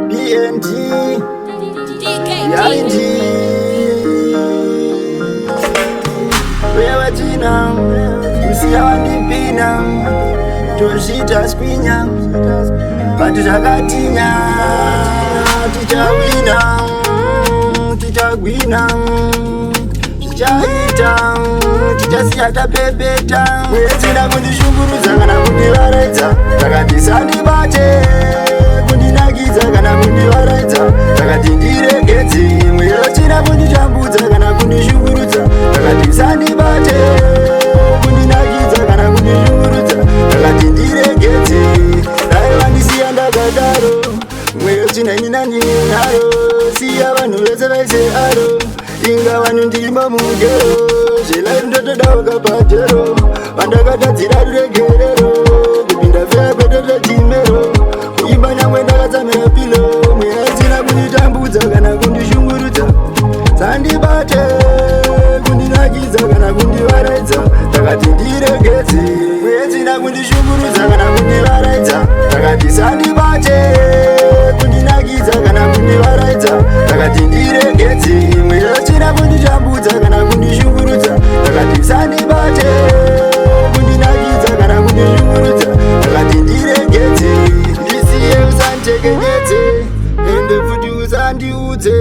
BND Yaindi wewe tina msiya wandipina tozvita skwinya pati zvakatinya tichawina tichagwina tichaita tichasiya tapepeta mwedzina kundishungurudza kana kundivaraidza takandisandibate kundinakidza kana kundivaraidza takati ndiregedze mwedzina kunditambudza kana kundishungurudza takandisandibate kundinakidza kana kundishungurudza takati ndiregedze dai vandisiya ndakadaro mwedzina inina ndinaro siya vanhu vese vaise aro inga vanhu ndimo mugero zvelai ndotoda wakapatero vandakatadzira ruregerero kupinda fea kwetoto chimero kuimba nyangwe ndakatsamira pilo mwedzina kunditambudza kana kundishungurudza sandibate kundinakidza kana kundivaraidza takati ndiregedze mwedzina kundishungurudza kana kundivaraidza takati sandibate kundinakidza kana kundivaraidza takati ndiregedze mwedzina kunditambudza kana kundishungurudza takati sandibate kundinakidza kana kundishungurudza takati ndiregedze ndisiye usandichekenyedze ende futi usandiudze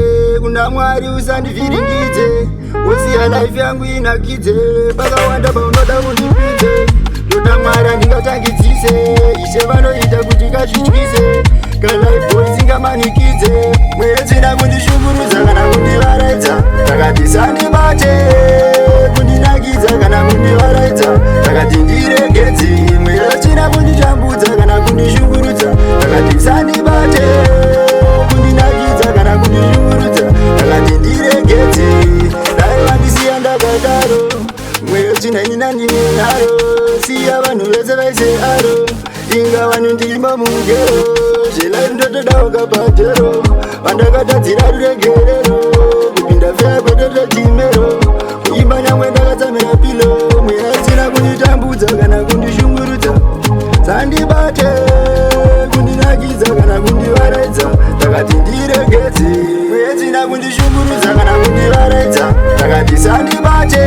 kuna Mwari usandivhiringidze wosiya life yangu inakidze pakawanda paunoda kundipidze ndoda Mwari andingatangidzise ishe vanoita kuti kazvityise kalifeboy singamanikize mwedzina kundishungurudza kana kundivaraidza takati sandibate kundinakidza kana kundivaraidza takati ndiregedze mwedzina kunditambudza kana kundishungurudza takati sandibate kundinakidza kana kundishungurudza takati ndiregedze dai vandisiya ndakadaro mwedzina inina ndinaro siya vanhu vese vaise aro inga vanhu ndimo mugero zvelai ndotoda wakapatero vandakatadzira ruregerero kupinda fea kwetoto chimero kuimba nyangwe ndakatsamira pilo mwedzina kunditambudza kana kundishungurudza sandibate kundinakidza kana kundivaraidza takati ndiregedze mwedzina kundishungurudza kana kundivaraidza takati sandibate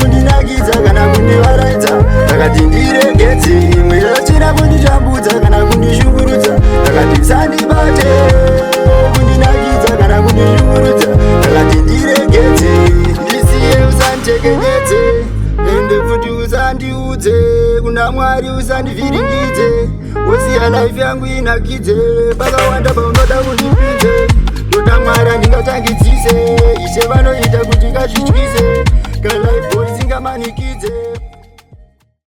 kundinakidza kana kundivaraidza takati ndiregedze mwedzina kunditambudza kana kundishungurudza takati sandibate kundinakidza kana kundishungurudza takati ndiregedze ndisiye usandichekenyedze ende futi usandiudze kuna Mwari usandivhiringidze wosiya life yangu inakidze pakawanda paunoda kundipidze ndoda Mwari andingatangidzise ishe vanoita kuti kazvityise kalifeboy singamanikidzwe.